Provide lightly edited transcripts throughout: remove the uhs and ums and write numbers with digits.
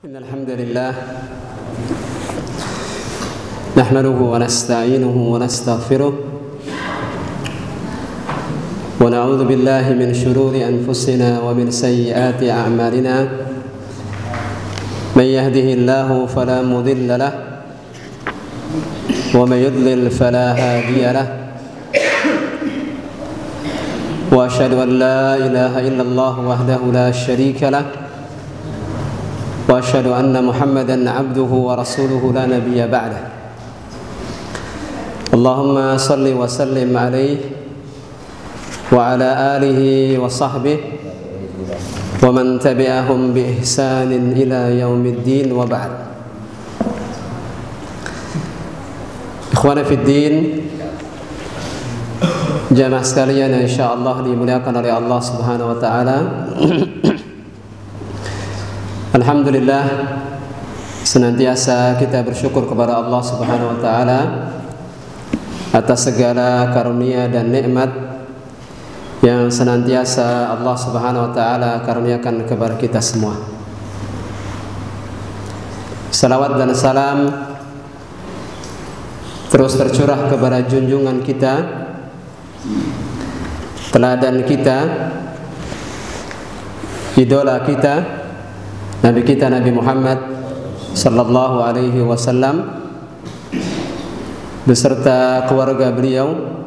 إن الحمد لله نحمده ونستعينه ونستغفره ونعوذ بالله من شرور أنفسنا ومن سيئات أعمالنا من يهده الله فلا مضل له ومن يضلل فلا هادي له وأشهد أن لا إله إلا الله وحده لا شريك له وأشهد أن محمدًا عبده ورسوله لا نبي بعده اللهم صل وسلم عليه وعلى آله وصحبه ومن تبعهم بإحسان إلى يوم الدين وبعد. Ikhwana fiddin, jamaah sekalian yang insyaallah dimuliakan oleh Allah Subhanahu wa taala. Alhamdulillah, senantiasa kita bersyukur kepada Allah Subhanahu wa taala atas segala karunia dan nikmat yang senantiasa Allah Subhanahu wa taala karuniakan kepada kita semua. Salawat dan salam terus tercurah kepada junjungan kita, teladan kita, idola kita, Nabi kita Nabi Muhammad sallallahu alaihi wasallam beserta keluarga beliau,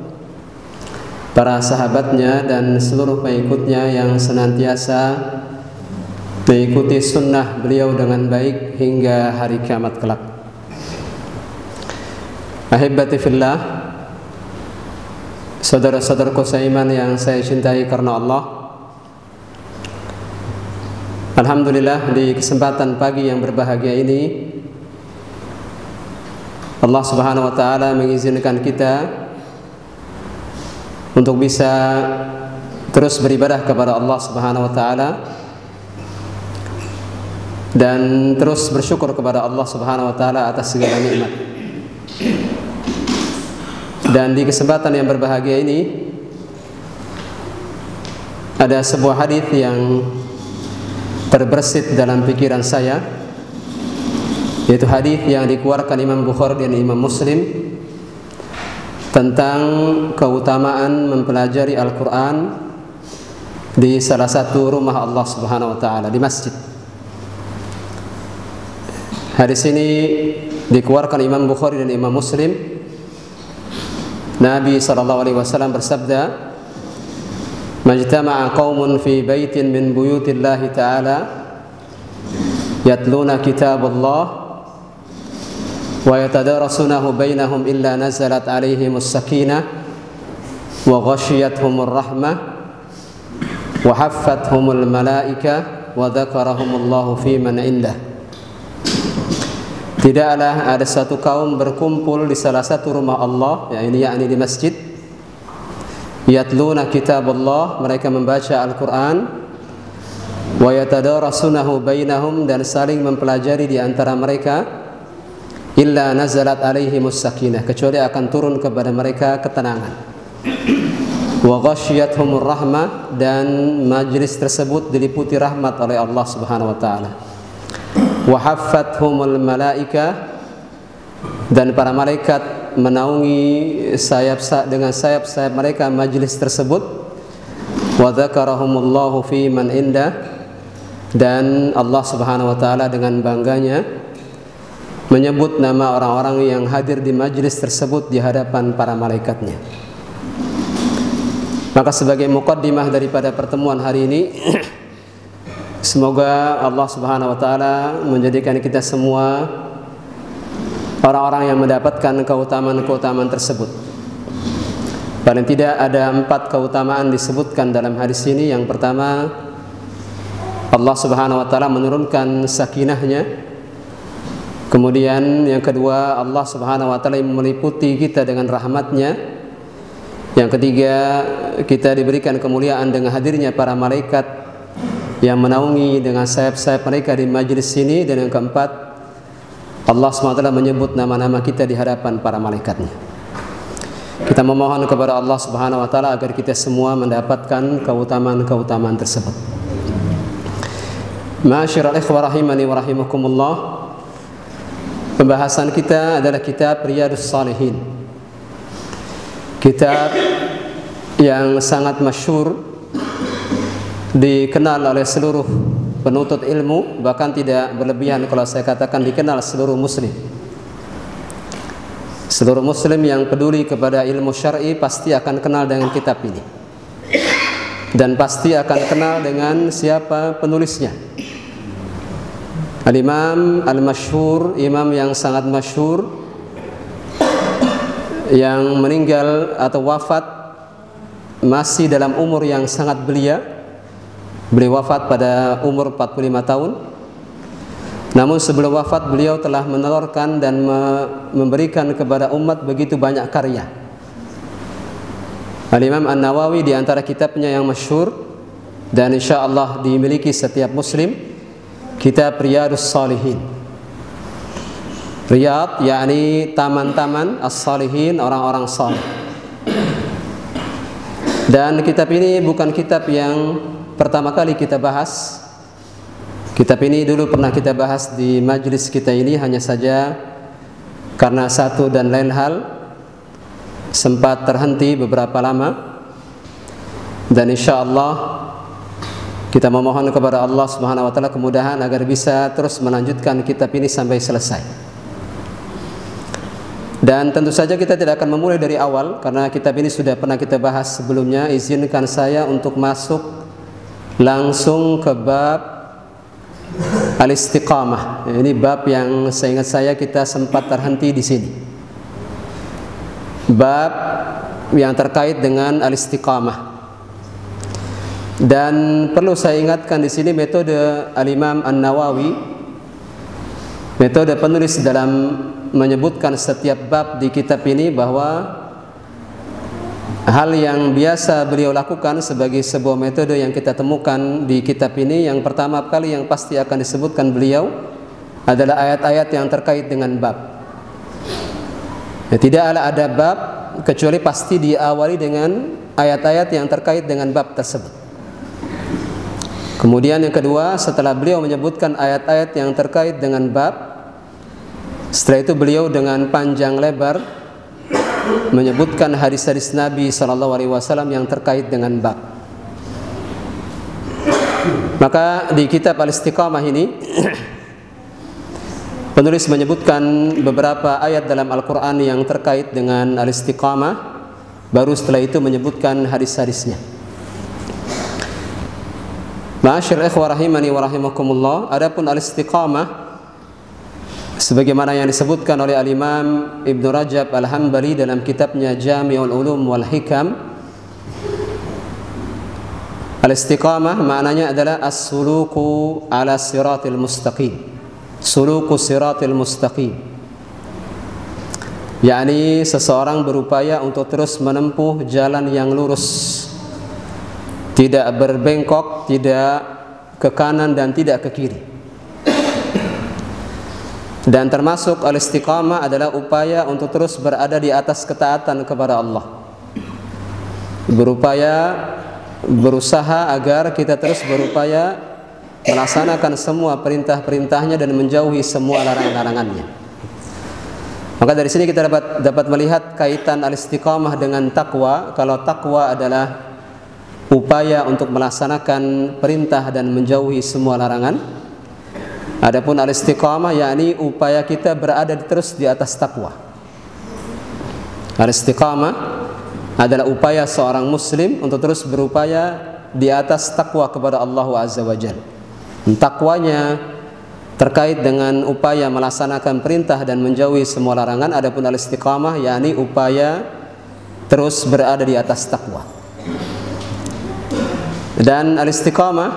para sahabatnya dan seluruh pengikutnya yang senantiasa mengikuti sunnah beliau dengan baik hingga hari kiamat kelak. Ahibati fillah, saudara-saudaraku seiman yang saya cintai karena Allah, alhamdulillah di kesempatan pagi yang berbahagia ini Allah Subhanahu wa taala mengizinkan kita untuk bisa terus beribadah kepada Allah Subhanahu wa taala dan terus bersyukur kepada Allah Subhanahu wa taala atas segala nikmat. Dan di kesempatan yang berbahagia ini ada sebuah hadis yang terbersit dalam pikiran saya, yaitu hadis yang dikeluarkan Imam Bukhari dan Imam Muslim tentang keutamaan mempelajari Al-Quran di salah satu rumah Allah Subhanahu wa taala, di masjid. Hadis ini dikeluarkan Imam Bukhari dan Imam Muslim. Nabi sallallahu alaihi wasallam bersabda, "Majtama'a qaumun fi baitin min buyutillahi ta'ala yatluna kitabullah wa yatadarasunahu bainahum illa nazalat alaihimus sakinah wa ghashiyatuhumur rahmah wa haffathumul malaika wa dzakarahumullahu fi man indah." Tidaklah ada satu kaum berkumpul di salah satu rumah Allah, yakni di masjid. Yatluna kitabullah, mereka membaca Al-Quran. Wa yatadarasunahu bainahum, dan saling mempelajari di antara mereka. Illa nazalat alaihimus sakinah, kecuali akan turun kepada mereka ketenangan. Wa ghashiyatuhumur rahmah, dan majlis tersebut diliputi rahmat oleh Allah Subhanahu wa taala. Wa haffathumul malaika, dan para malaikat menaungi dengan sayap-sayap mereka majlis tersebut. Wa dzakarahumullahu fi man indah, dan Allah Subhanahu wa taala dengan bangganya menyebut nama orang-orang yang hadir di majlis tersebut di hadapan para malaikatnya. Maka sebagai muqaddimah daripada pertemuan hari ini, semoga Allah Subhanahu wa taala menjadikan kita semua orang-orang yang mendapatkan keutamaan-keutamaan tersebut. Paling tidak ada 4 keutamaan disebutkan dalam hadis ini. Yang pertama, Allah Subhanahu wa taala menurunkan sakinahnya. Kemudian yang kedua, Allah Subhanahu wa taala meliputi kita dengan rahmatnya. Yang ketiga, kita diberikan kemuliaan dengan hadirnya para malaikat yang menaungi dengan sayap-sayap mereka di majlis ini. Dan yang keempat, Allah SWT menyebut nama-nama kita di hadapan para malaikatnya. Kita memohon kepada Allah Subhanahu wa taala agar kita semua mendapatkan keutamaan-keutamaan tersebut. Ma'asyiral ikhwah rahimani wa rahimakumullah. Pembahasan kita adalah kitab Riyadhus Shalihin. Kitab yang sangat masyhur, dikenal oleh seluruh penuntut ilmu, bahkan tidak berlebihan kalau saya katakan dikenal seluruh muslim. Seluruh muslim yang peduli kepada ilmu syar'i pasti akan kenal dengan kitab ini, dan pasti akan kenal dengan siapa penulisnya. Al-Imam Al-Masyhur, imam yang sangat masyhur, yang meninggal atau wafat masih dalam umur yang sangat belia. Beliau wafat pada umur 45 tahun. Namun sebelum wafat beliau telah menelurkan dan memberikan kepada umat begitu banyak karya. Al-Imam An-Nawawi di antara kitabnya yang masyhur dan insyaallah dimiliki setiap muslim, kitab Riyadhus Shalihin. Riyadh yakni taman-taman, as-salihin orang-orang saleh. Dan kitab ini bukan kitab yang pertama kali kita bahas. Kitab ini dulu pernah kita bahas di majelis kita ini, hanya saja karena satu dan lain hal sempat terhenti beberapa lama. Dan insyaallah kita memohon kepada Allah Subhanahu wa taala kemudahan agar bisa terus melanjutkan kitab ini sampai selesai. Dan tentu saja kita tidak akan memulai dari awal karena kitab ini sudah pernah kita bahas sebelumnya. Izinkan saya untuk masuk langsung ke bab al-istiqamah. Ini bab yang seingat saya kita sempat terhenti di sini. Bab yang terkait dengan al-istiqamah. Dan perlu saya ingatkan di sini metode Al-Imam An-Nawawi, metode penulis dalam menyebutkan setiap bab di kitab ini, bahwa hal yang biasa beliau lakukan sebagai sebuah metode yang kita temukan di kitab ini, yang pertama kali yang pasti akan disebutkan beliau adalah ayat-ayat yang terkait dengan bab. Tidak ada bab kecuali pasti diawali dengan ayat-ayat yang terkait dengan bab tersebut. Kemudian yang kedua, setelah beliau menyebutkan ayat-ayat yang terkait dengan bab, setelah itu beliau dengan panjang lebar menyebutkan hadis-hadis Nabi SAW yang terkait dengan bab. Maka di kitab Al-Istiqamah ini penulis menyebutkan beberapa ayat dalam Al-Quran yang terkait dengan Al-Istiqamah, baru setelah itu menyebutkan hadis-hadisnya. Ma'asyiral ikhwah rahimani wa rahimakumullah. Adapun al-istiqamah sebagaimana yang disebutkan oleh Al-Imam Ibnu Rajab Al-Hambali dalam kitabnya Jami'ul Ulum wal Hikam, al-istiqamah maknanya adalah as-suluku ala siratil mustaqim. Suluku siratil mustaqim, yakni seseorang berupaya untuk terus menempuh jalan yang lurus, tidak berbengkok, tidak ke kanan dan tidak ke kiri. Dan termasuk al-istiqamah adalah upaya untuk terus berada di atas ketaatan kepada Allah. Berusaha agar kita terus berupaya melaksanakan semua perintah-perintahnya dan menjauhi semua larangan-larangannya. Maka dari sini kita dapat melihat kaitan al-istiqamah dengan takwa. Kalau takwa adalah upaya untuk melaksanakan perintah dan menjauhi semua larangan, adapun al-istiqamah yakni upaya kita berada terus di atas takwa. Al-istiqamah adalah upaya seorang muslim untuk terus berupaya di atas takwa kepada Allah Azza wa Jalla. Takwanya terkait dengan upaya melaksanakan perintah dan menjauhi semua larangan. Adapun al-istiqamah yakni upaya terus berada di atas takwa. Dan al-istiqamah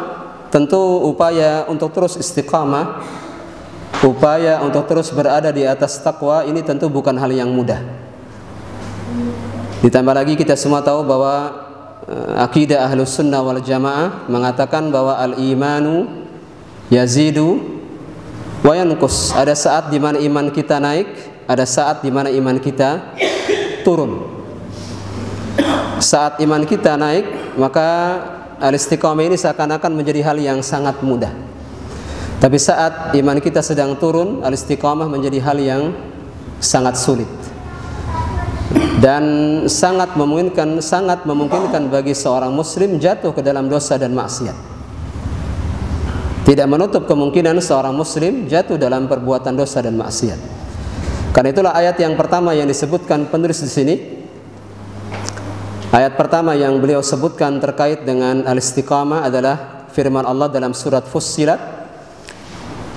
tentu upaya untuk terus istiqamah, upaya untuk terus berada di atas takwa ini tentu bukan hal yang mudah. Ditambah lagi kita semua tahu bahwa akidah Ahlus Sunnah wal Jamaah mengatakan bahwa al-imanu yazidu wa yanqus. Ada saat di mana iman kita naik, ada saat di mana iman kita turun. Saat iman kita naik, maka al-istiqamah ini seakan-akan menjadi hal yang sangat mudah. Tapi saat iman kita sedang turun, al-istiqamah menjadi hal yang sangat sulit dan sangat memungkinkan bagi seorang muslim jatuh ke dalam dosa dan maksiat. Tidak menutup kemungkinan seorang muslim jatuh dalam perbuatan dosa dan maksiat. Karena itulah ayat yang pertama yang disebutkan penulis di sini. Ayat pertama yang beliau sebutkan terkait dengan al-istiqamah adalah firman Allah dalam surat Fussilat,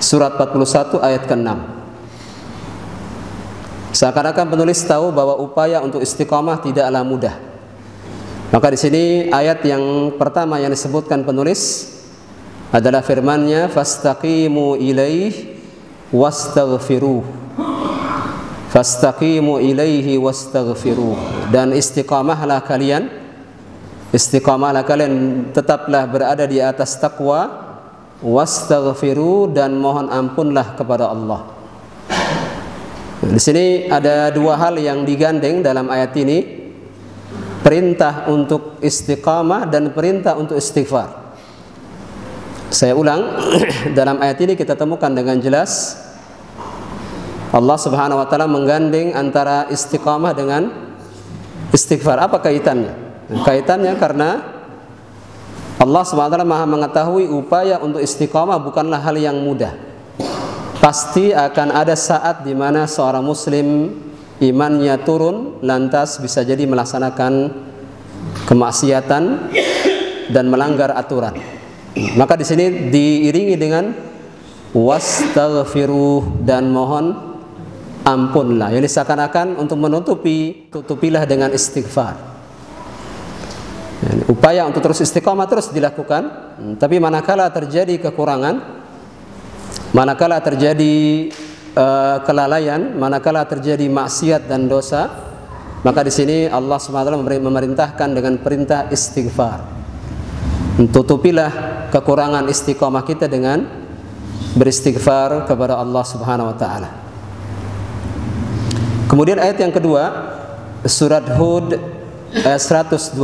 surat 41 ayat ke-6. Seakan-akan penulis tahu bahwa upaya untuk istiqamah tidaklah mudah. Maka di sini ayat yang pertama yang disebutkan penulis adalah firman-Nya, fastaqimu ilaihi wastaghfiruh. Fastaqimu ilaihi wastaghfiruh. Dan istiqamahlah kalian, tetaplah berada di atas takwa, wastaghfiru, dan mohon ampunlah kepada Allah. Di sini ada dua hal yang digandeng dalam ayat ini, perintah untuk istiqamah dan perintah untuk istighfar. Saya ulang, dalam ayat ini kita temukan dengan jelas Allah Subhanahu wa taala menggandeng antara istiqamah dengan istighfar. Apa kaitannya? Kaitannya karena Allah Subhanahu wa taala Maha mengetahui upaya untuk istiqamah bukanlah hal yang mudah. Pasti akan ada saat di mana seorang muslim imannya turun, lantas bisa jadi melaksanakan kemaksiatan dan melanggar aturan. Maka di sini diiringi dengan wastaghfiruh, dan mohon ampunlah. Jadi seakan-akan untuk tutupilah dengan istighfar. Upaya untuk terus istiqamah terus dilakukan, tapi manakala terjadi kekurangan, manakala terjadi kelalaian, manakala terjadi maksiat dan dosa, maka di sini Allah SWT memerintahkan dengan perintah istighfar. Tutupilah kekurangan istiqamah kita dengan beristighfar kepada Allah Subhanahu wa taala. Kemudian ayat yang kedua, surat Hud ayat 112.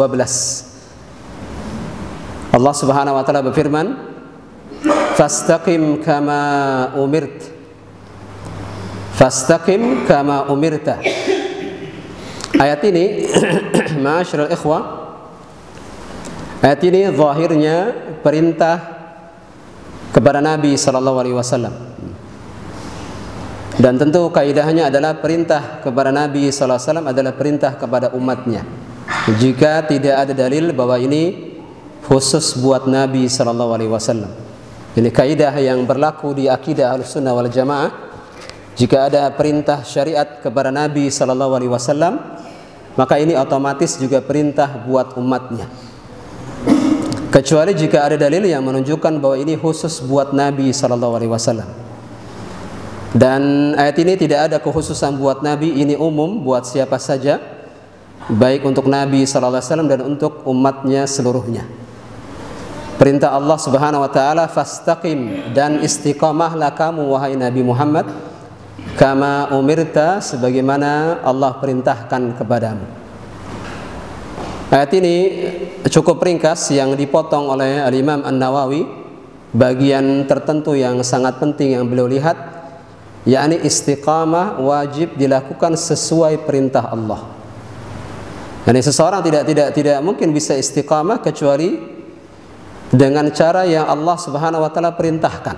Allah Subhanahu wa taala berfirman, fastaqim kama umirt. Fastaqim kama umirta. Ayat ini ma'asyiral ikhwah, ayat ini zahirnya perintah kepada Nabi sallallahu alaihi wasallam. Dan tentu kaidahnya adalah perintah kepada Nabi sallallahu alaihi wasallam adalah perintah kepada umatnya. Jika tidak ada dalil bahwa ini khusus buat Nabi sallallahu alaihi wasallam. Ini kaidah yang berlaku di akidah Ahlussunnah wal Jamaah. Jika ada perintah syariat kepada Nabi sallallahu alaihi wasallam, maka ini otomatis juga perintah buat umatnya. Kecuali jika ada dalil yang menunjukkan bahwa ini khusus buat Nabi sallallahu alaihi wasallam. Dan ayat ini tidak ada kekhususan buat Nabi, ini umum buat siapa saja, baik untuk Nabi sallallahu alaihi wasallam dan untuk umatnya seluruhnya. Perintah Allah Subhanahu wa taala, fastaqim, dan istiqamahlah kamu wahai Nabi Muhammad, kama umirta, sebagaimana Allah perintahkan kepadamu. Ayat ini cukup ringkas yang dipotong oleh Al-Imam An-Nawawi, bagian tertentu yang sangat penting yang beliau lihat, yakni istiqamah wajib dilakukan sesuai perintah Allah. Yani seseorang tidak mungkin bisa istiqamah kecuali dengan cara yang Allah Subhanahu wa taala perintahkan.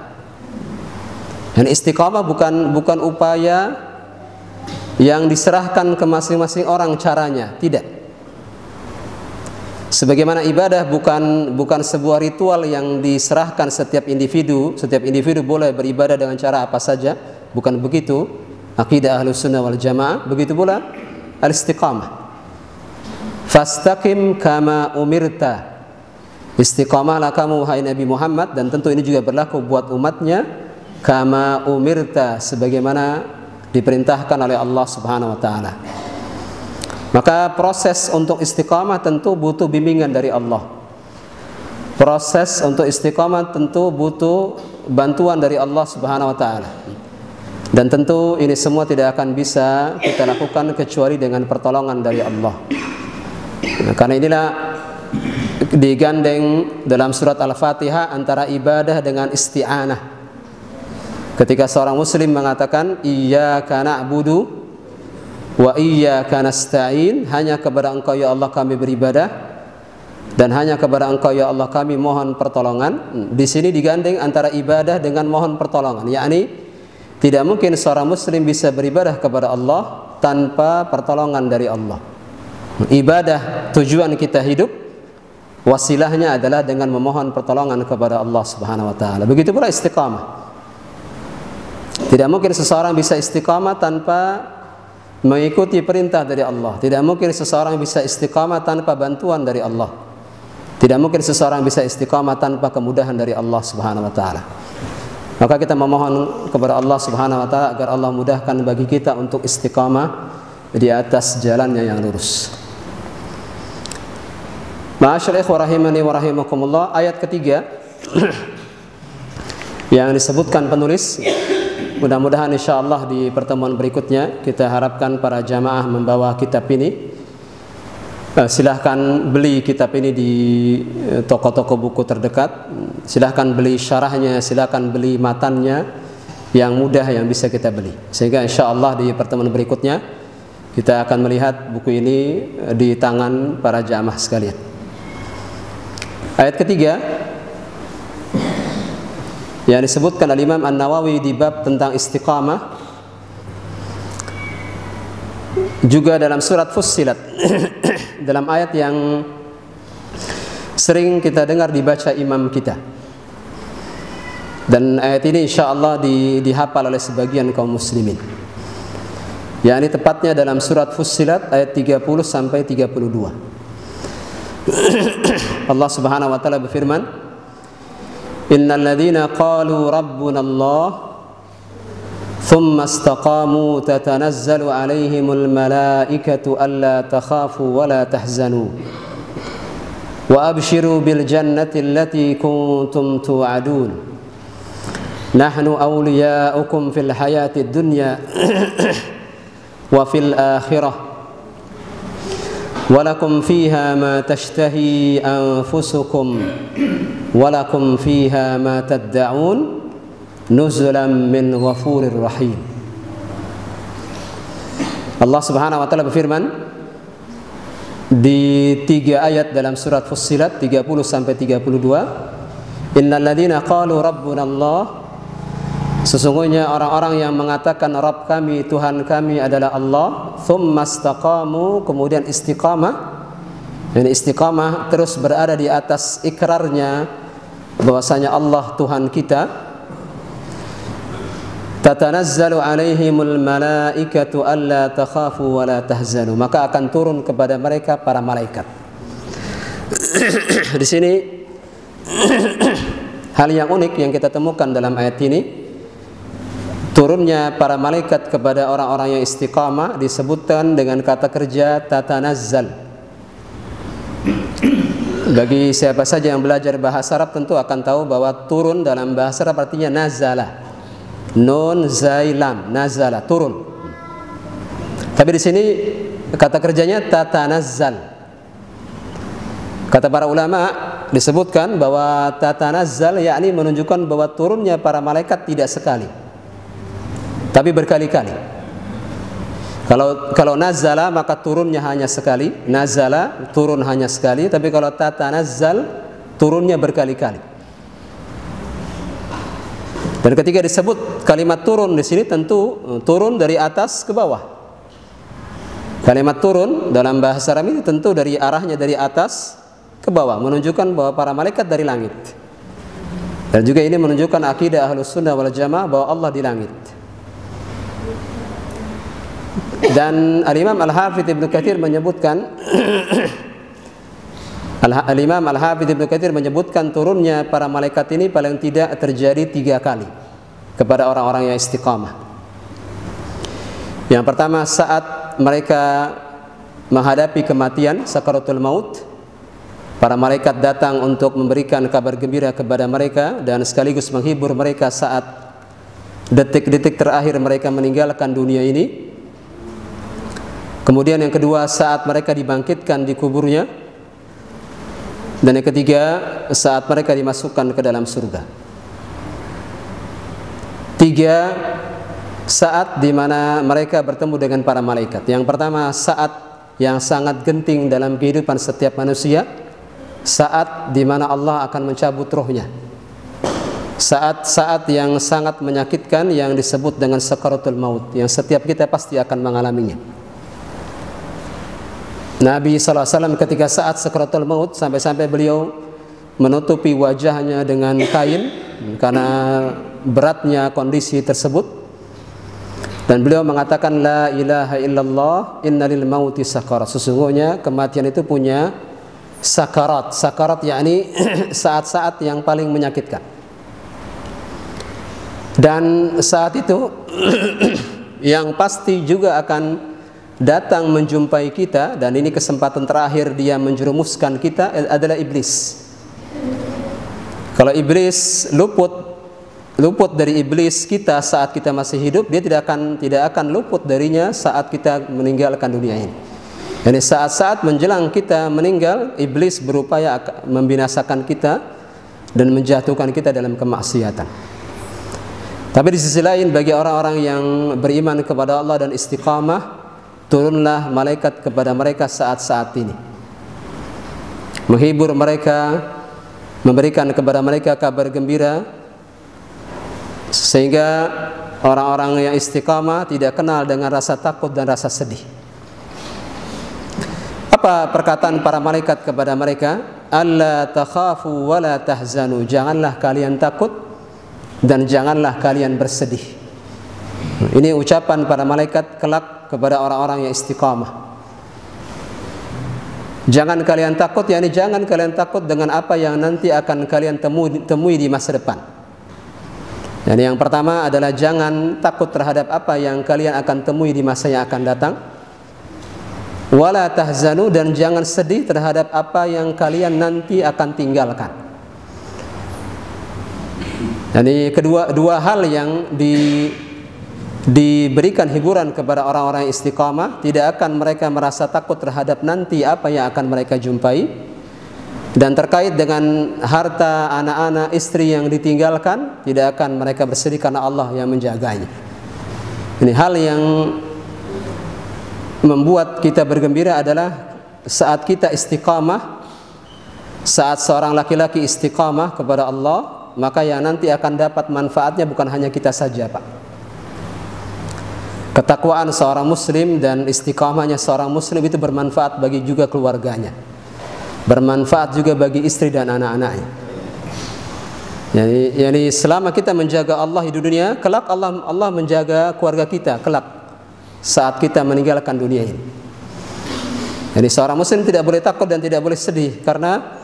Dan istiqamah bukan upaya yang diserahkan ke masing-masing orang caranya, tidak. Sebagaimana ibadah bukan sebuah ritual yang diserahkan setiap individu boleh beribadah dengan cara apa saja, bukan begitu akidah Ahlussunnah wal Jamaah. Begitu pula al-istiqamah. Fastaqim kama umirta. Istiqamahlah kamu wahai Nabi Muhammad, dan tentu ini juga berlaku buat umatnya, kama umirta, sebagaimana diperintahkan oleh Allah Subhanahu wa taala. Maka proses untuk istiqamah tentu butuh bimbingan dari Allah. Proses untuk istiqamah tentu butuh bantuan dari Allah Subhanahu wa taala. Dan tentu ini semua tidak akan bisa kita lakukan kecuali dengan pertolongan dari Allah. Karena inilah digandeng dalam surat Al-Fatihah antara ibadah dengan isti'anah. Ketika seorang muslim mengatakan iyyaka na'budu wa iyyaka nasta'in, hanya kepada Engkau ya Allah kami beribadah dan hanya kepada Engkau ya Allah kami mohon pertolongan. Di sini digandeng antara ibadah dengan mohon pertolongan, yakni tidak mungkin seorang muslim bisa beribadah kepada Allah tanpa pertolongan dari Allah. Ibadah tujuan kita hidup, wasilahnya adalah dengan memohon pertolongan kepada Allah Subhanahu wa taala. Begitu pula istiqamah. Tidak mungkin seseorang bisa istiqamah tanpa mengikuti perintah dari Allah. Tidak mungkin seseorang bisa istiqamah tanpa bantuan dari Allah. Tidak mungkin seseorang bisa istiqamah tanpa kemudahan dari Allah Subhanahu wa taala. Maka kita memohon kepada Allah Subhanahu wa taala agar Allah mudahkan bagi kita untuk istiqamah di atas jalannya yang lurus. Ma'asyiral ikhwah rahimani wa rahimakumullah, ayat ketiga yang disebutkan penulis, mudah-mudahan insyaallah di pertemuan berikutnya kita harapkan para jamaah membawa kitab ini. Silahkan beli kitab ini di toko-toko buku terdekat. Silahkan beli syarahnya, silahkan beli matannya yang mudah yang bisa kita beli. Sehingga insyaallah di pertemuan berikutnya kita akan melihat buku ini di tangan para jamaah sekalian. Ayat ketiga yang disebutkan oleh Imam An-Nawawi di bab tentang istiqamah, juga dalam surat Fussilat dalam ayat yang sering kita dengar dibaca imam kita, dan ayat ini insyaallah dihafal oleh sebagian kaum muslimin, yakni tepatnya dalam surat Fussilat ayat 30 sampai 32. Allah Subhanahu wa taala berfirman, innal ladzina qalu rabbuna Allah thumma istaqamu tatanazzalu alaihimul malaikatu alla takhafu wa la tahzanu wa abshiru bil jannati allati kuntum tu'adun nahnu awliya'ukum fil hayatid dunya wa fil akhirah walakum fiha ma tashtahi anfusukum walakum fiha ma tad'un nuzulan min ghafurir rahim. Allah Subhanahu wa taala berfirman di 3 ayat dalam surat Fussilat 30 sampai 32, innal ladzina qalu rabbuna Allah, sesungguhnya orang-orang yang mengatakan Rabb kami, Tuhan kami adalah Allah, thumma istaqamu, kemudian istiqamah. Ini istiqamah terus berada di atas ikrarnya bahwasanya Allah Tuhan kita. Tatanazzalu alaihimul malaikatu alla takhafu wa la tahzanu, maka akan turun kepada mereka para malaikat. Di sini hal yang unik yang kita temukan dalam ayat ini, turunnya para malaikat kepada orang-orang yang istiqamah disebutkan dengan kata kerja tatanazzal. Bagi siapa saja yang belajar bahasa Arab tentu akan tahu bahwa turun dalam bahasa Arab artinya nazala. Nun zailam, nazala, turun. Tapi di sini kata kerjanya tatanazzal. Kata para ulama disebutkan bahwa tatanazzal yakni menunjukkan bahwa turunnya para malaikat tidak sekali, tapi berkali-kali. Kalau nazala maka turunnya hanya sekali, nazala turun hanya sekali, tapi kalau tatanazzal turunnya berkali-kali. Dan ketika disebut kalimat turun di sini tentu turun dari atas ke bawah. Kalimat turun dalam bahasa Arab ini tentu dari arahnya dari atas ke bawah, menunjukkan bahwa para malaikat dari langit. Dan juga ini menunjukkan akidah Ahlus Sunnah wal Jamaah bahwa Allah di langit. Dan Al-Imam Al-Hafidz Ibnu Katsir menyebutkan Al-Imam Al-Hafidz Ibnu Katsir menyebutkan turunnya para malaikat ini paling tidak terjadi 3 kali kepada orang-orang yang istiqamah. Yang pertama saat mereka menghadapi kematian, sakaratul maut, para malaikat datang untuk memberikan kabar gembira kepada mereka dan sekaligus menghibur mereka saat detik-detik terakhir mereka meninggalkan dunia ini. Kemudian yang kedua saat mereka dibangkitkan di kuburnya. Dan yang ketiga saat mereka dimasukkan ke dalam surga. 3 3 saat di mana mereka bertemu dengan para malaikat. Yang pertama, saat yang sangat genting dalam kehidupan setiap manusia, saat di mana Allah akan mencabut rohnya. Saat-saat yang sangat menyakitkan yang disebut dengan sakaratul maut, yang setiap kita pasti akan mengalaminya. Nabi SAW ketika saat sakaratul maut, sampai-sampai beliau menutupi wajahnya dengan kain karena beratnya kondisi tersebut, dan beliau mengatakan, la ilaha illallah innalil mauti sakarat. Sesungguhnya kematian itu punya sakarat. Sakarat yakni saat-saat yang paling menyakitkan. Dan saat itu yang pasti juga akan datang menjumpai kita, dan ini kesempatan terakhir dia menjerumuskan kita, adalah iblis. Kalau iblis luput dari iblis kita saat kita masih hidup, dia tidak akan luput darinya saat kita meninggalkan dunia ini. Jadi saat-saat menjelang kita meninggal, iblis berupaya membinasakan kita dan menjatuhkan kita dalam kemaksiatan. Tapi di sisi lain, bagi orang-orang yang beriman kepada Allah dan istiqamah, turunlah malaikat kepada mereka saat-saat ini, menghibur mereka, memberikan kepada mereka kabar gembira, sehingga orang-orang yang istiqamah tidak kenal dengan rasa takut dan rasa sedih. Apa perkataan para malaikat kepada mereka? Alla takhafu wa la tahzanu. Janganlah kalian takut dan janganlah kalian bersedih. Ini ucapan para malaikat kelak kepada orang-orang yang istiqamah. Jangan kalian takut, yakni jangan kalian takut dengan apa yang nanti akan kalian temui di masa depan. Dan yang pertama adalah jangan takut terhadap apa yang kalian akan temui di masa yang akan datang. Wala tahzanu, dan jangan sedih terhadap apa yang kalian nanti akan tinggalkan. Jadi dua hal yang diberikan hiburan kepada orang-orang istiqamah, tidak akan mereka merasa takut terhadap nanti apa yang akan mereka jumpai. Dan terkait dengan harta, anak-anak, istri yang ditinggalkan, tidak akan mereka bersedih karena Allah yang menjaganya. Ini hal yang membuat kita bergembira adalah saat kita istiqamah, saat seorang laki-laki istiqamah kepada Allah, maka yang nanti akan dapat manfaatnya bukan hanya kita saja, Pak. Ketakwaan seorang muslim dan istiqamahnya seorang muslim itu bermanfaat bagi juga keluarganya, bermanfaat juga bagi istri dan anak-anaknya. Yani selama kita menjaga Allah di dunia, kelak Allah menjaga keluarga kita kelak saat kita meninggalkan dunia ini. Jadi seorang muslim tidak boleh takut dan tidak boleh sedih, karena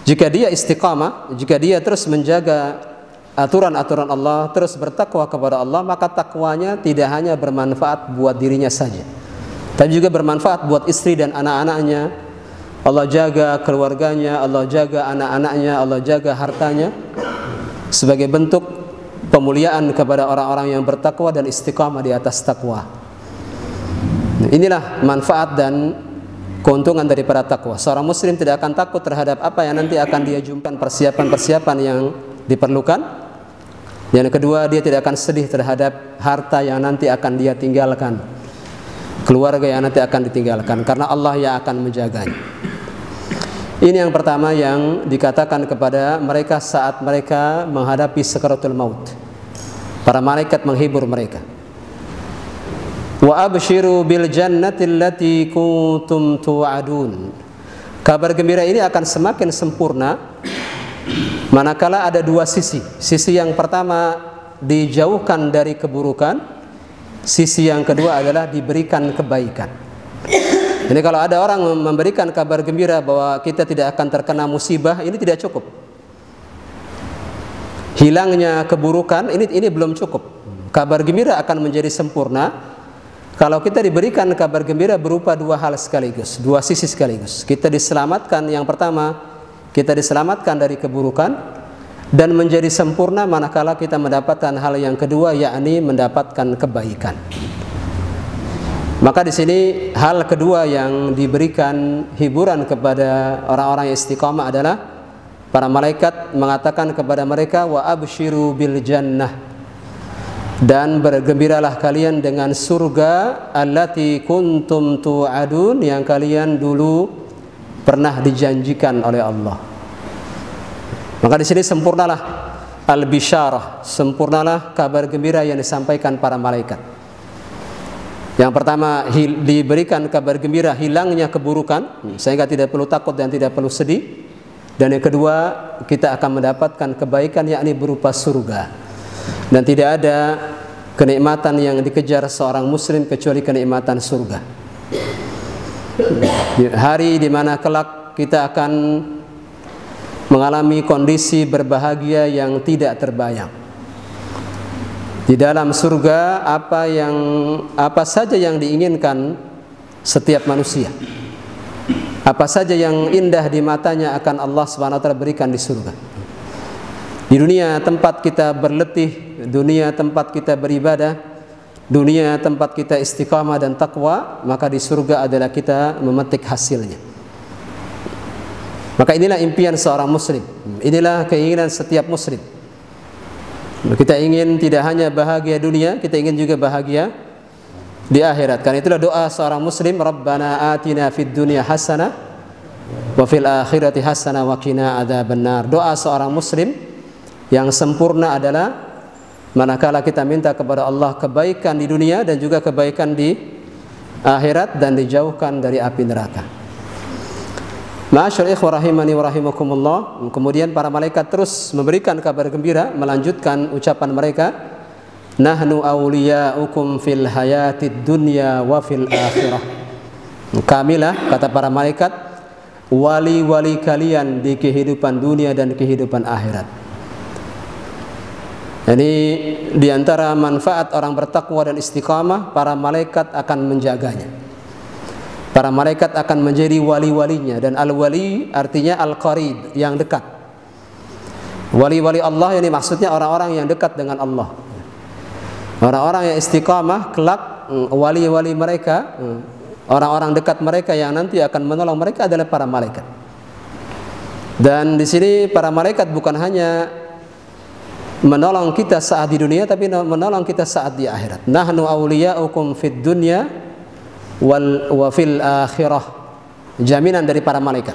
jika dia istiqamah, jika dia terus menjaga aturan-aturan Allah, terus bertakwa kepada Allah, maka takwanya tidak hanya bermanfaat buat dirinya saja, tapi juga bermanfaat buat istri dan anak-anaknya. Allah jaga keluarganya, Allah jaga anak-anaknya, Allah jaga hartanya, sebagai bentuk pemuliaan kepada orang-orang yang bertakwa dan istiqamah di atas takwa. Inilah manfaat dan keuntungan daripada takwa. Seorang muslim tidak akan takut terhadap apa yang nanti akan dia jumpai, persiapan-persiapan yang diperlukan. Yang kedua, dia tidak akan sedih terhadap harta yang nanti akan dia tinggalkan, keluarga yang nanti akan ditinggalkan, karena Allah yang akan menjaganya. Ini yang pertama yang dikatakan kepada mereka saat mereka menghadapi sakaratul maut. Para malaikat menghibur mereka. Wa abshiru bil jannati allati kuntum tu'adun. Kabar gembira ini akan semakin sempurna manakala ada dua sisi. Sisi yang pertama dijauhkan dari keburukan, sisi yang kedua adalah diberikan kebaikan. Jadi kalau ada orang memberikan kabar gembira bahwa kita tidak akan terkena musibah, ini tidak cukup. Hilangnya keburukan ini belum cukup. Kabar gembira akan menjadi sempurna kalau kita diberikan kabar gembira berupa dua hal sekaligus, dua sisi sekaligus. Kita diselamatkan, yang pertama kita diselamatkan dari keburukan, dan menjadi sempurna manakala kita mendapatkan hal yang kedua, yakni mendapatkan kebaikan. Maka di sini hal kedua yang diberikan hiburan kepada orang-orang yang istiqamah adalah para malaikat mengatakan kepada mereka, wa abshiru bil jannah. Dan bergembiralah kalian dengan surga allati kuntum tu'adun, yang kalian dulu pernah dijanjikan oleh Allah. Maka di sini sempurnalah al-bisyarah, sempurnalah kabar gembira yang disampaikan para malaikat. Yang pertama, diberikan kabar gembira hilangnya keburukan, sehingga tidak perlu takut dan tidak perlu sedih. Dan yang kedua, kita akan mendapatkan kebaikan, yakni berupa surga. Dan tidak ada kenikmatan yang dikejar seorang muslim kecuali kenikmatan surga. Hari di mana kelak kita akan mengalami kondisi berbahagia yang tidak terbayang. Di dalam surga apa saja yang diinginkan setiap manusia, apa saja yang indah di matanya akan Allah Subhanahu wa taala berikan di surga. Di dunia tempat kita berletih, dunia tempat kita beribadah, dunia tempat kita istiqamah dan takwa, maka di surga adalah kita memetik hasilnya. Maka inilah impian seorang muslim, inilah keinginan setiap muslim. Kita ingin tidak hanya bahagia dunia, kita ingin juga bahagia di akhirat. Karena itulah doa seorang muslim, Rabbana atina fid dunya hasanah wa fil akhirati hasanah wa qina adzabannar. Doa seorang muslim yang sempurna adalah manakala kita minta kepada Allah kebaikan di dunia dan juga kebaikan di akhirat dan dijauhkan dari api neraka. Ma'asyar ikhwah rahimani wa rahimakumullah. Kemudian para malaikat terus memberikan kabar gembira, melanjutkan ucapan mereka, nahnu awliya'ukum fil hayatid dunya wa fil akhirah. Kamilah, kata para malaikat, wali-wali kalian di kehidupan dunia dan kehidupan akhirat. Jadi di antara manfaat orang bertakwa dan istiqamah, para malaikat akan menjaganya. Para malaikat akan menjadi wali-walinya, dan al-wali artinya al-qarib, yang dekat. Wali-wali Allah ini maksudnya orang-orang yang dekat dengan Allah. Orang-orang yang istiqamah kelak, wali-wali mereka, orang-orang dekat mereka yang nanti akan menolong mereka adalah para malaikat. Dan di sini para malaikat bukan hanya menolong kita saat di dunia, tapi menolong kita saat di akhirat. Nahnu awliya'ukum fid dunya wa fil akhirah. Jaminan dari para malaikat,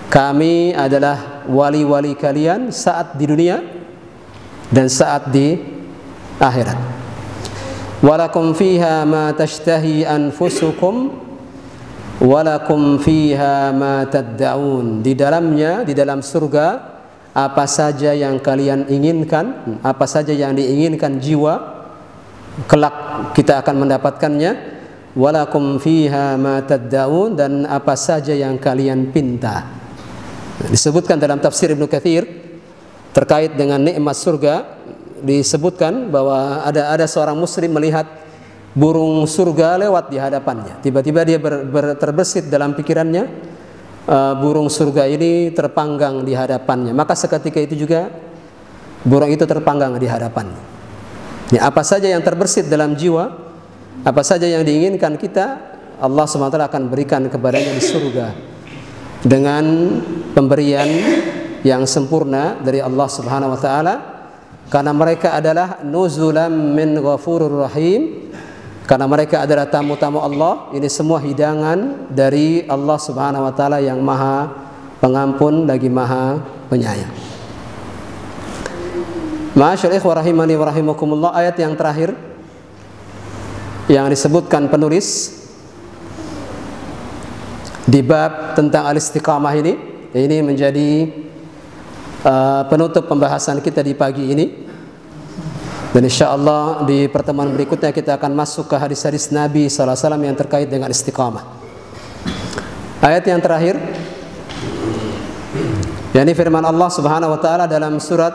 kami adalah wali-wali kalian saat di dunia dan saat di akhirat. Walakum fiha ma tashtahi anfusukum walakum fiha ma tad'un. Di dalamnya, di dalam surga, apa saja yang kalian inginkan, apa saja yang diinginkan jiwa, kelak kita akan mendapatkannya. Walakum fiha ma tad'un, dan apa saja yang kalian pinta. Disebutkan dalam tafsir Ibnu Katsir terkait dengan nikmat surga, disebutkan bahwa ada seorang muslim melihat burung surga lewat di hadapannya. Tiba-tiba dia terbersit dalam pikirannya, burung surga ini terpanggang di hadapannya. Maka seketika itu juga burung itu terpanggang di hadapannya. Ya, apa saja yang terbersit dalam jiwa, apa saja yang diinginkan kita, Allah SWT akan berikan kepadanya di surga dengan pemberian yang sempurna dari Allah Subhanahu wa taala, karena mereka adalah nuzulam min ghafurur rahim. Karena mereka adalah tamu-tamu Allah. Ini semua hidangan dari Allah Subhanahu wa taala yang Maha Pengampun lagi Maha Penyayang. Ma'asyar ikhwah rahimani wa rahimakumullah, ayat yang terakhir yang disebutkan penulis di bab tentang al-istiqamah ini menjadi penutup pembahasan kita di pagi ini. Dan insyaallah di pertemuan berikutnya kita akan masuk ke hadis-hadis Nabi sallallahu alaihi wasallam yang terkait dengan istiqamah. Ayat yang terakhir, yakni firman Allah Subhanahu wa taala dalam surat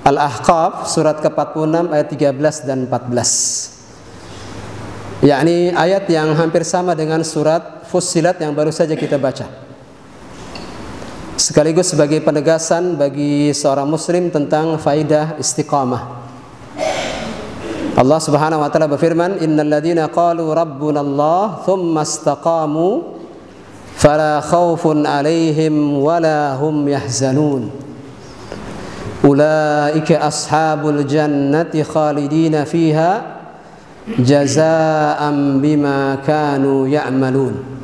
Al-Ahqaf, surat ke-46 ayat 13 dan 14. Yakni ayat yang hampir sama dengan surat Fussilat yang baru saja kita baca. Sekaligus sebagai penegasan bagi seorang muslim tentang faidah istiqamah. Allah Subhanahu wa taala berfirman, innal ladzina qalu rabbuna Allah tsumma istaqamu fala khaufun 'alaihim wala hum yahzanun Ulaika ashabul jannati khalidina fiha jazaa'an bima kanu ya'malun.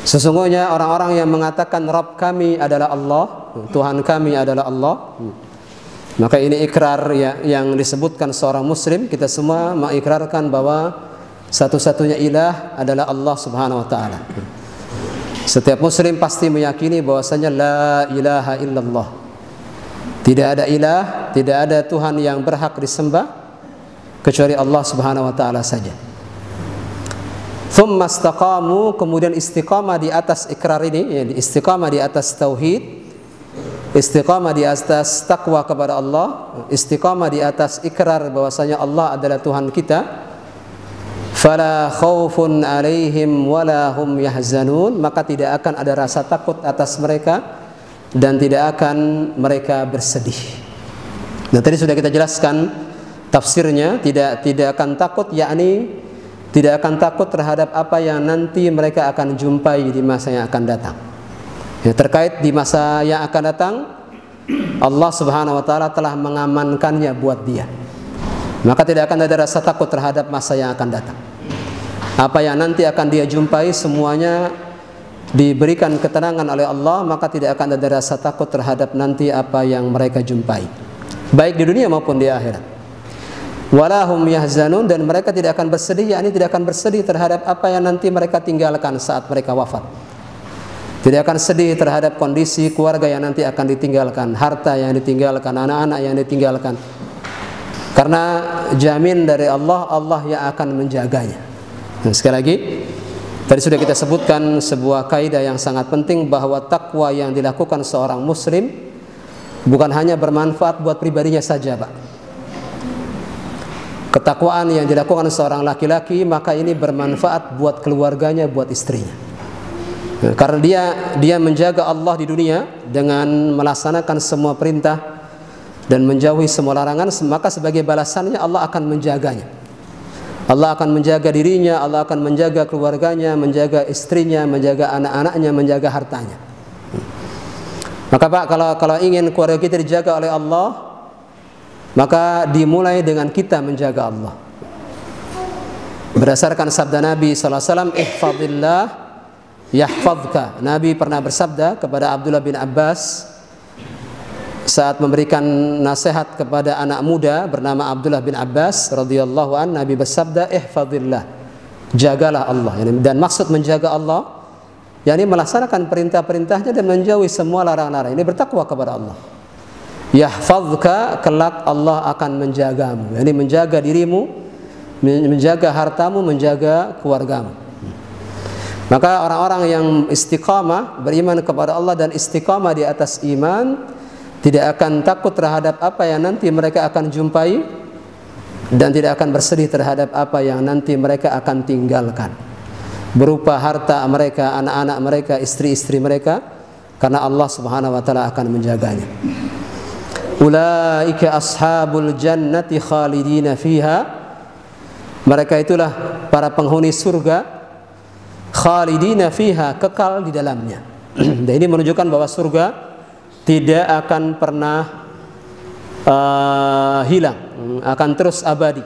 Sesungguhnya orang-orang yang mengatakan Rabb kami adalah Allah, Tuhan kami adalah Allah, maka ini ikrar yang disebutkan seorang muslim. Kita semua mengikrarkan bahwa satu-satunya ilah adalah Allah Subhanahu wa taala. Setiap muslim pasti meyakini bahwasanya la ilaha illallah. Tidak ada ilah, tidak ada Tuhan yang berhak disembah kecuali Allah Subhanahu wa taala saja. Tsumma istaqamu, kemudian istiqamah di atas ikrar ini, istiqamah di atas tauhid, istiqamah di atas takwa kepada Allah, istiqamah di atas ikrar bahwasanya Allah adalah Tuhan kita. Fala khaufun alaihim wala hum yahzanun, maka tidak akan ada rasa takut atas mereka dan tidak akan mereka bersedih. Nah, tadi sudah kita jelaskan tafsirnya, tidak akan takut, yakni tidak akan takut terhadap apa yang nanti mereka akan jumpai di masa yang akan datang. Ya, terkait di masa yang akan datang, Allah Subhanahu wa taala telah mengamankannya buat dia. Maka tidak akan ada rasa takut terhadap masa yang akan datang. Apa yang nanti akan dia jumpai semuanya diberikan ketenangan oleh Allah, maka tidak akan ada rasa takut terhadap nanti apa yang mereka jumpai, baik di dunia maupun di akhirat. Walahum yahzanun, dan mereka tidak akan bersedih, yakni tidak akan bersedih terhadap apa yang nanti mereka tinggalkan saat mereka wafat. Tidak akan sedih terhadap kondisi keluarga yang nanti akan ditinggalkan, harta yang ditinggalkan, anak-anak yang ditinggalkan. Karena jamin dari Allah, Allah yang akan menjaganya. Nah, sekali lagi, tadi sudah kita sebutkan sebuah kaidah yang sangat penting, bahwa takwa yang dilakukan seorang muslim bukan hanya bermanfaat buat pribadinya saja, Pak. Ketakwaan yang dilakukan seorang laki-laki, maka ini bermanfaat buat keluarganya, buat istrinya. Nah, karena dia menjaga Allah di dunia dengan melaksanakan semua perintah dan menjauhi semua larangan, maka sebagai balasannya Allah akan menjaganya. Allah akan menjaga dirinya, Allah akan menjaga keluarganya, menjaga istrinya, menjaga anak-anaknya, menjaga hartanya. Maka Pak, kalau ingin keluarga kita dijaga oleh Allah, maka dimulai dengan kita menjaga Allah. Berdasarkan sabda Nabi SAW, ihfadillah yahfadka. Nabi pernah bersabda kepada Abdullah bin Abbas saat memberikan nasihat kepada anak muda bernama Abdullah bin Abbas radhiyallahu an, Nabi bersabda, ihfadillah, jagalah Allah. Dan maksud menjaga Allah, yakni melaksanakan perintah-perintahnya dan menjauhi semua larangan-larangan. Ini bertakwa kepada Allah. Yahfadka, kelak Allah akan menjagamu. Yakni menjaga dirimu, menjaga hartamu, menjaga keluargamu. Maka orang-orang yang istiqamah, beriman kepada Allah dan istiqamah di atas iman, tidak akan takut terhadap apa yang nanti mereka akan jumpai, dan tidak akan bersedih terhadap apa yang nanti mereka akan tinggalkan berupa harta mereka, anak-anak mereka, istri-istri mereka, karena Allah Subhanahu wa taala akan menjaganya. Ulaika ashabul jannati khalidina fiha, mereka itulah para penghuni surga, khalidina fiha, kekal di dalamnya. Dan ini menunjukkan bahwa surga tidak akan pernah hilang, akan terus abadi.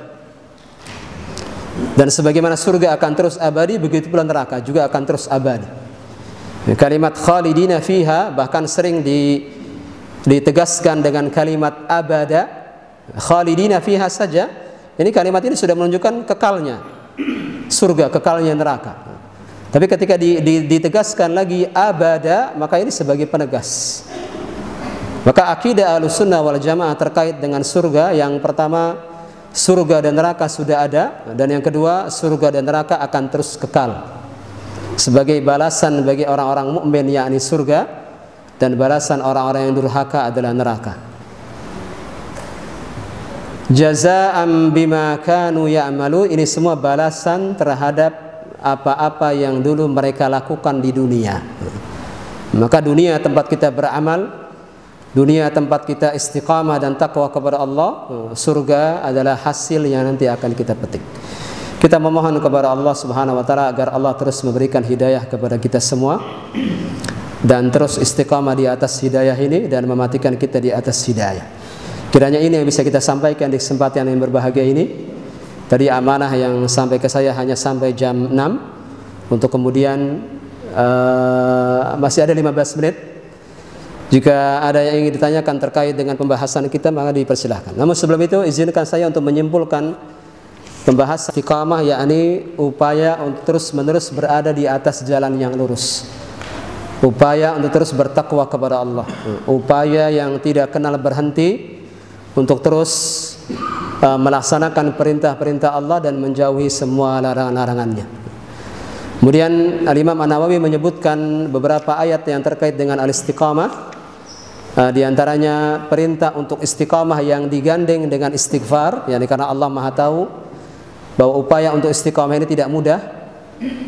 Dan sebagaimana surga akan terus abadi, begitu pula neraka juga akan terus abadi. Kalimat khalidina fiha bahkan sering ditegaskan dengan kalimat abada. Khalidina fiha saja, ini kalimat ini sudah menunjukkan kekalnya surga, kekalnya neraka. Tapi ketika ditegaskan lagi abada, maka ini sebagai penegas. Maka akidah Ahlussunnah wal Jamaah terkait dengan surga, yang pertama, surga dan neraka sudah ada, dan yang kedua, surga dan neraka akan terus kekal sebagai balasan bagi orang-orang mukmin, yakni surga, dan balasan orang-orang yang durhaka adalah neraka. Jazaa'an bima kanu ya'malu, ini semua balasan terhadap apa-apa yang dulu mereka lakukan di dunia. Maka dunia tempat kita beramal, dunia tempat kita istiqamah dan takwa kepada Allah, surga adalah hasil yang nanti akan kita petik. Kita memohon kepada Allah Subhanahu wa taala agar Allah terus memberikan hidayah kepada kita semua, dan terus istiqamah di atas hidayah ini dan mematikan kita di atas hidayah. Kiranya ini yang bisa kita sampaikan di kesempatan yang berbahagia ini. Tadi amanah yang sampai ke saya hanya sampai jam 6, untuk kemudian masih ada 15 menit. Jika ada yang ingin ditanyakan terkait dengan pembahasan kita, maka dipersilahkan. Namun sebelum itu izinkan saya untuk menyimpulkan pembahasan istiqamah, yakni upaya untuk terus menerus berada di atas jalan yang lurus. Upaya untuk terus bertakwa kepada Allah, upaya yang tidak kenal berhenti untuk terus melaksanakan perintah-perintah Allah dan menjauhi semua larangan-larangannya. Kemudian Al-Imam An-Nawawi menyebutkan beberapa ayat yang terkait dengan al-istiqamah. Di antaranya perintah untuk istiqamah yang digandeng dengan istighfar, yakni karena Allah Maha tahu bahwa upaya untuk istiqamah ini tidak mudah.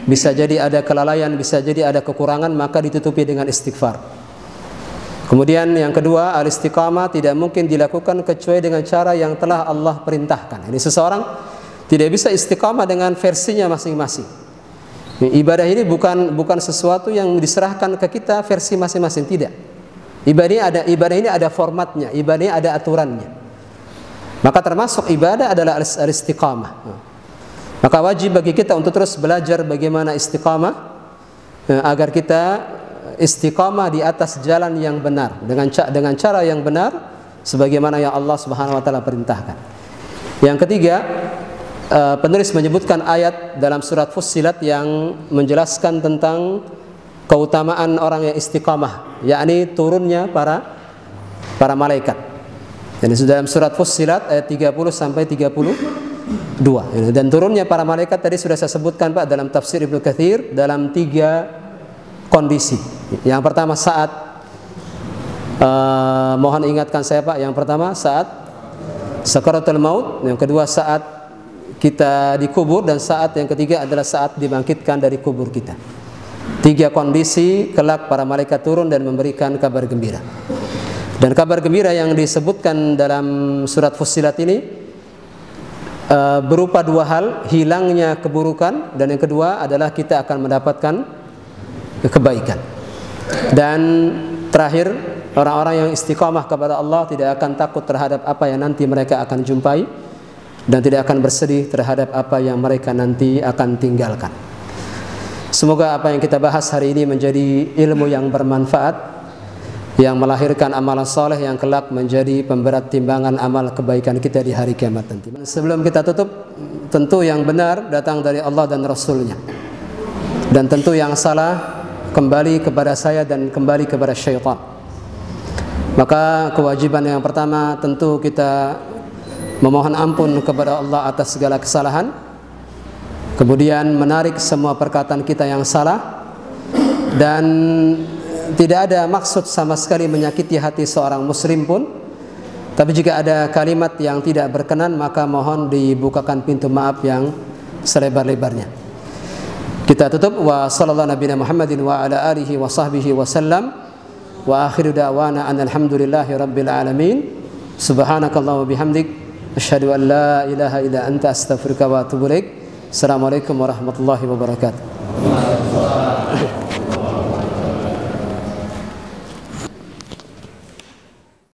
Bisa jadi ada kelalaian, bisa jadi ada kekurangan, maka ditutupi dengan istighfar. Kemudian yang kedua, al-istiqamah tidak mungkin dilakukan kecuali dengan cara yang telah Allah perintahkan. Ini seseorang tidak bisa istiqamah dengan versinya masing-masing. Ibadah ini bukan sesuatu yang diserahkan ke kita versi masing-masing, tidak. Ibadah ini ada formatnya, ibadah ini ada aturannya. Maka termasuk ibadah adalah al-istiqamah. Maka wajib bagi kita untuk terus belajar bagaimana istiqamah, agar kita istiqamah di atas jalan yang benar, dengan cara yang benar sebagaimana yang Allah Subhanahu wa taala perintahkan. Yang ketiga, penulis menyebutkan ayat dalam surat Fussilat yang menjelaskan tentang keutamaan orang yang istiqamah, yakni turunnya para malaikat. Dan dalam surat Fussilat ayat 30 sampai 32. Dan turunnya para malaikat tadi sudah saya sebutkan Pak dalam tafsir Ibnu Katsir dalam 3 kondisi. Yang pertama saat mohon ingatkan saya Pak, yang pertama saat sakaratul maut, yang kedua saat kita dikubur, dan saat yang ketiga adalah saat dibangkitkan dari kubur kita. 3 kondisi kelak para malaikat turun dan memberikan kabar gembira. Dan kabar gembira yang disebutkan dalam surat Fussilat ini berupa 2 hal, hilangnya keburukan, dan yang kedua adalah kita akan mendapatkan kebaikan. Dan terakhir, orang-orang yang istiqamah kepada Allah tidak akan takut terhadap apa yang nanti mereka akan jumpai, dan tidak akan bersedih terhadap apa yang mereka nanti akan tinggalkan. Semoga apa yang kita bahas hari ini menjadi ilmu yang bermanfaat, yang melahirkan amalan soleh yang kelak menjadi pemberat timbangan amal kebaikan kita di hari kiamat nanti. Sebelum kita tutup, tentu yang benar datang dari Allah dan Rasulnya, dan tentu yang salah kembali kepada saya dan kembali kepada syaitan. Maka kewajiban yang pertama tentu kita memohon ampun kepada Allah atas segala kesalahan, kemudian menarik semua perkataan kita yang salah, dan tidak ada maksud sama sekali menyakiti hati seorang muslim pun. Tapi jika ada kalimat yang tidak berkenan, maka mohon dibukakan pintu maaf yang selebar-lebarnya. Kita tutup wa sallallahu nabiyana Muhammadin wa ala alihi wa sahbihi wa sallam, wa akhiru da'wana alhamdulillahi rabbil alamin. Subhanakallahumma bihamdik asyhadu an la ilaha illa anta astaghfiruka wa atubu ilaik. Assalamualaikum warahmatullahi wabarakatuh.